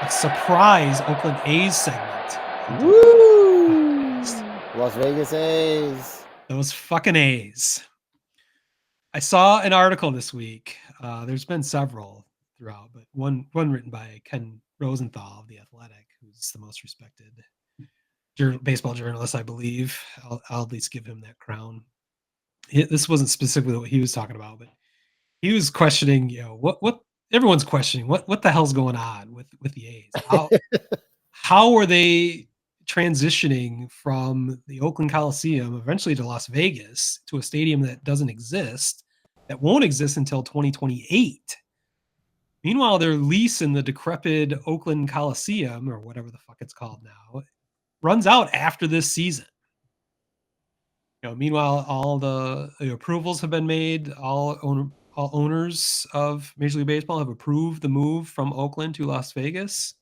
a surprise Oakland A's segment into the podcast. Woo! Las Vegas A's. Those fucking A's. I saw an article this week. There's been several throughout, but one written by Ken Rosenthal of The Athletic, who's the most respected baseball journalist, I believe. I'll at least give him that crown. This wasn't specifically what he was talking about, but he was questioning, what everyone's questioning, what the hell's going on with the A's? How are they transitioning from the Oakland Coliseum eventually to Las Vegas to a stadium that doesn't exist, that won't exist until 2028? Meanwhile, their lease in the decrepit Oakland Coliseum, or whatever the fuck it's called now, runs out after this season. Meanwhile, all the approvals have been made. All owners of Major League Baseball have approved the move from Oakland to Las Vegas.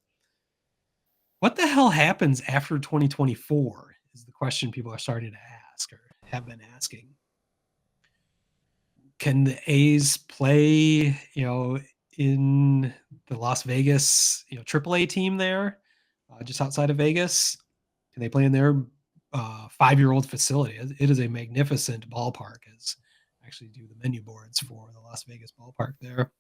What the hell happens after 2024 is the question people are starting to ask or have been asking. Can the A's play, in the Las Vegas, AAA team there, just outside of Vegas? Can they play in their 5-year-old facility? It is a magnificent ballpark, as I actually do the menu boards for the Las Vegas ballpark there.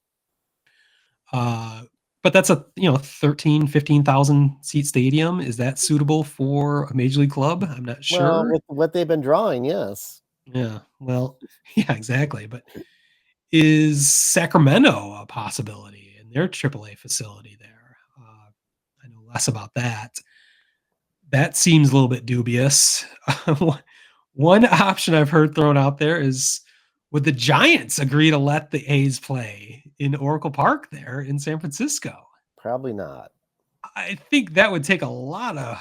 But that's a 13, 15,000 seat stadium. Is that suitable for a major league club? I'm not sure. Well, with what they've been drawing, yes. Yeah, well, yeah, exactly. But is Sacramento a possibility in their AAA facility there? I know less about that. That seems a little bit dubious. One option I've heard thrown out there is, would the Giants agree to let the A's play in Oracle Park there in San Francisco? Probably not. I think that would take a lot of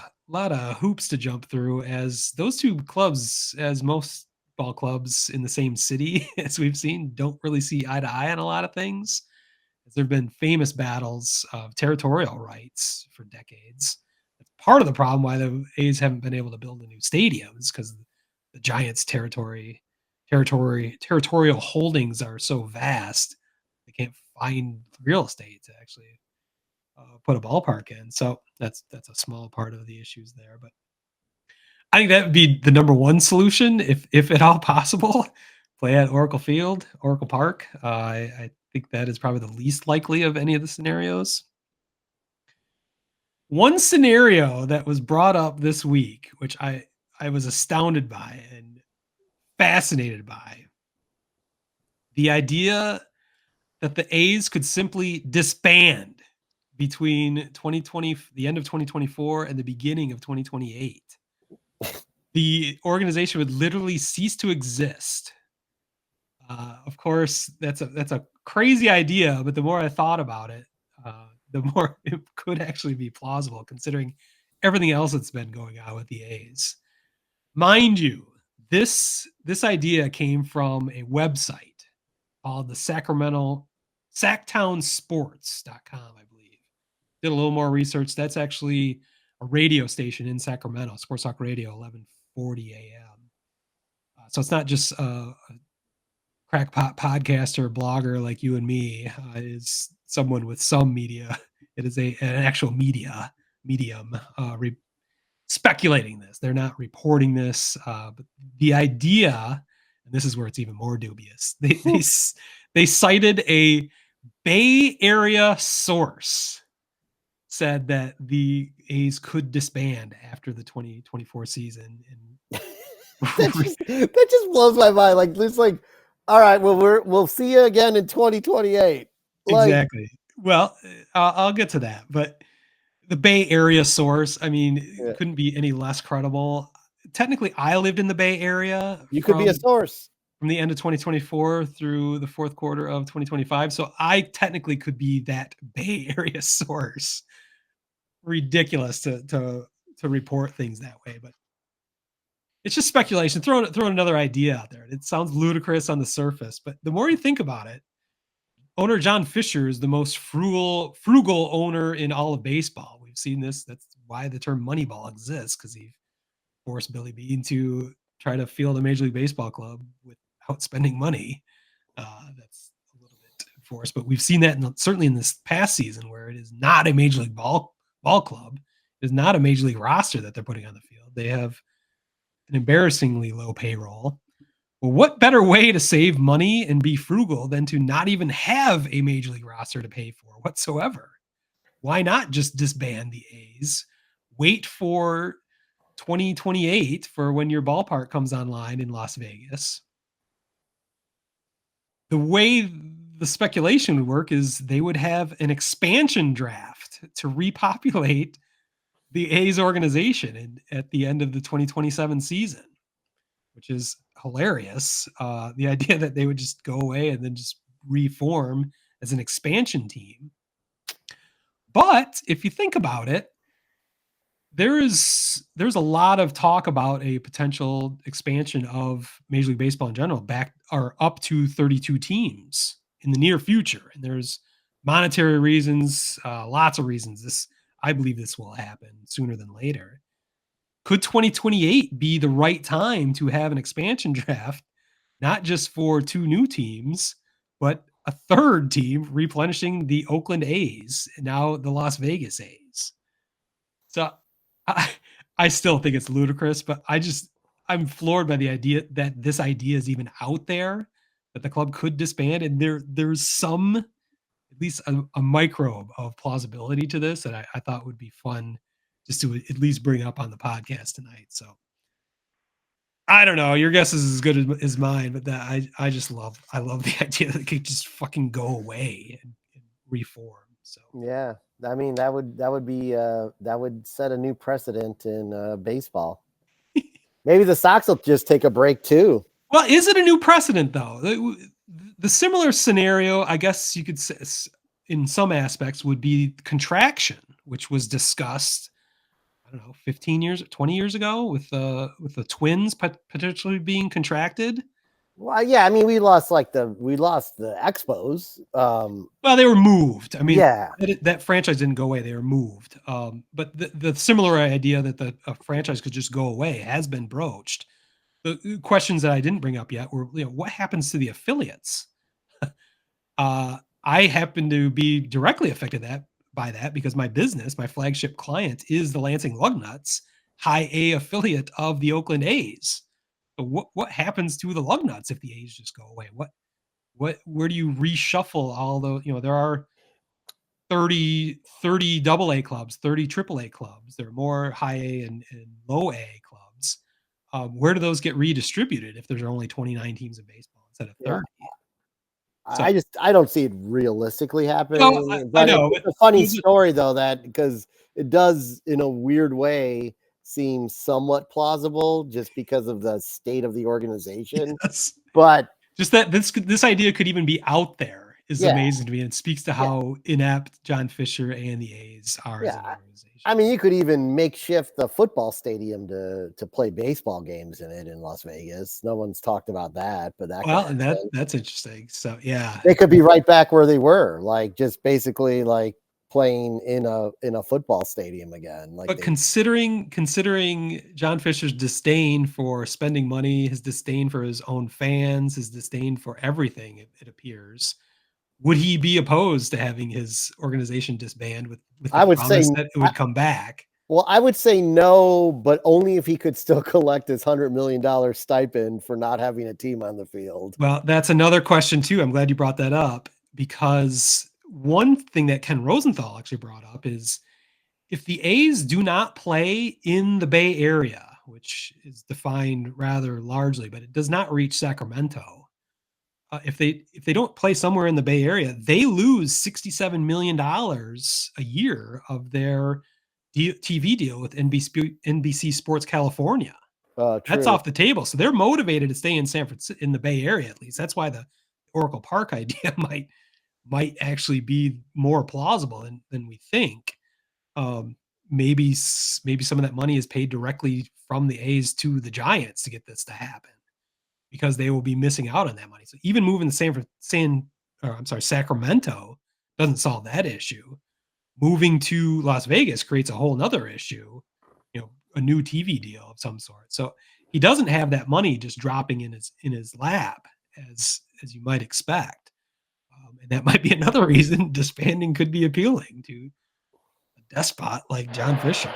hoops to jump through, as those two clubs, as most ball clubs in the same city as we've seen, don't really see eye to eye on a lot of things. There have been famous battles of territorial rights for decades. That's part of the problem why the A's haven't been able to build a new stadium, is because the Giants' territorial holdings are so vast, they can't find real estate to actually put a ballpark in. So that's a small part of the issues there. But I think that would be the number one solution, if at all possible. Play at Oracle Park. I think that is probably the least likely of any of the scenarios. One scenario that was brought up this week, which I was astounded by and fascinated by, the idea that the A's could simply disband between the end of 2024 and the beginning of 2028. The organization would literally cease to exist. Of course, that's a crazy idea, but the more I thought about it, the more it could actually be plausible, considering everything else that's been going on with the A's. Mind you, this idea came from a website called the SacktownSports.com, I believe. Did a little more research. That's actually a radio station in Sacramento, Sports Talk Radio, 1140 a.m. So it's not just a crackpot podcaster, blogger like you and me. Is someone with some media. It is an actual medium speculating this. They're not reporting this, but the idea, and this is where it's even more dubious. They cited a Bay Area source, said that the A's could disband after the 2024 season. And that just blows my mind. Like, it's like, all right, well, we'll see you again in 2028. Exactly. Well, I'll get to that, but the Bay Area source, I mean, it couldn't be any less credible. Technically, I lived in the Bay Area. You could be a source from the end of 2024 through the fourth quarter of 2025. So I technically could be that Bay Area source. Ridiculous to report things that way, but it's just speculation. Throwing another idea out there. It sounds ludicrous on the surface, but the more you think about it, owner John Fisher is the most frugal owner in all of baseball. We've seen this. That's why the term Moneyball exists, because he forced Billy Beane to try to field a Major League Baseball club without spending money. That's a little bit force, but we've seen that certainly in this past season where it is not a major league ball club. It is not a major league roster that they're putting on the field. They have an embarrassingly low payroll. Well, what better way to save money and be frugal than to not even have a major league roster to pay for whatsoever? Why not just disband the A's? Wait for 2028 for when your ballpark comes online in Las Vegas. The way the speculation would work is they would have an expansion draft to repopulate the A's organization at the end of the 2027 season, which is hilarious. The idea that they would just go away and then just reform as an expansion team. But if you think about it, there's a lot of talk about a potential expansion of Major League Baseball in general back or up to 32 teams in the near future. And there's monetary reasons, lots of reasons. I believe this will happen sooner than later. Could 2028 be the right time to have an expansion draft, not just for 2 new teams, but a third team replenishing the Oakland A's, now the Las Vegas A's? So I, I still think it's ludicrous, but I'm floored by the idea that this idea is even out there, that the club could disband, and there's some, at least a microbe of plausibility to this that I thought would be fun just to at least bring up on the podcast tonight. So I don't know. Your guess is as good as mine, but I just love the idea that it could just fucking go away and reform. So Yeah, I mean that would be that would set a new precedent in baseball. Maybe the Sox will just take a break too. Well, is it a new precedent though? The similar scenario, I guess you could say, in some aspects, would be contraction, which was discussed, I don't know, 15 years, 20 years ago with the Twins potentially being contracted. Well, yeah, I mean we lost the Expos. Well, they were moved. I mean, yeah, that franchise didn't go away; they were moved. But the similar idea that a franchise could just go away has been broached. The questions that I didn't bring up yet were, what happens to the affiliates? I happen to be directly affected by that because my business, my flagship client, is the Lansing Lugnuts, high A affiliate of the Oakland A's. So what happens to the Lugnuts if the A's just go away? Where do you reshuffle all the, there are 30 double A clubs, 30 triple A clubs. There are more high A and low A clubs. Where do those get redistributed if there's only 29 teams in baseball instead of 30? Yeah. So, I don't see it realistically happening. I know. It's a funny story though, that because it does in a weird way seem somewhat plausible just because of the state of the organization. Yes. But just that this idea could even be out there is amazing to me, and it speaks to how inept John Fisher and the A's are as an organization. I mean, you could even makeshift the football stadium to play baseball games in it in Las Vegas. No one's talked about that, but that's interesting. So yeah, they could be right back where they were, like just basically like playing in a football stadium again. Like, but considering John Fisher's disdain for spending money, his disdain for his own fans, his disdain for everything, it appears, would he be opposed to having his organization disband with the promise that it would come back? Well, I would say no, but only if he could still collect his $100 million stipend for not having a team on the field. Well, that's another question too. I'm glad you brought that up, because one thing that Ken Rosenthal actually brought up is if the A's do not play in the Bay Area, which is defined rather largely, but it does not reach Sacramento. If they don't play somewhere in the Bay Area, they lose $67 million a year of their TV deal with NBC Sports California. That's off the table. So they're motivated to stay in San Francisco, in the Bay Area at least. That's why the Oracle Park idea might actually be more plausible than we think. Maybe some of that money is paid directly from the A's to the Giants to get this to happen, because they will be missing out on that money. So even moving to Sacramento doesn't solve that issue. Moving to Las Vegas creates a whole nother issue, a new TV deal of some sort. So he doesn't have that money just dropping in his lap as you might expect. And that might be another reason disbanding could be appealing to a despot like John Fisher.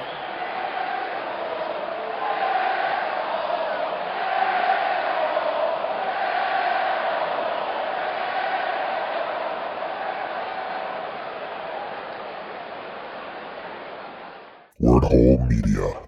Wordhole Media.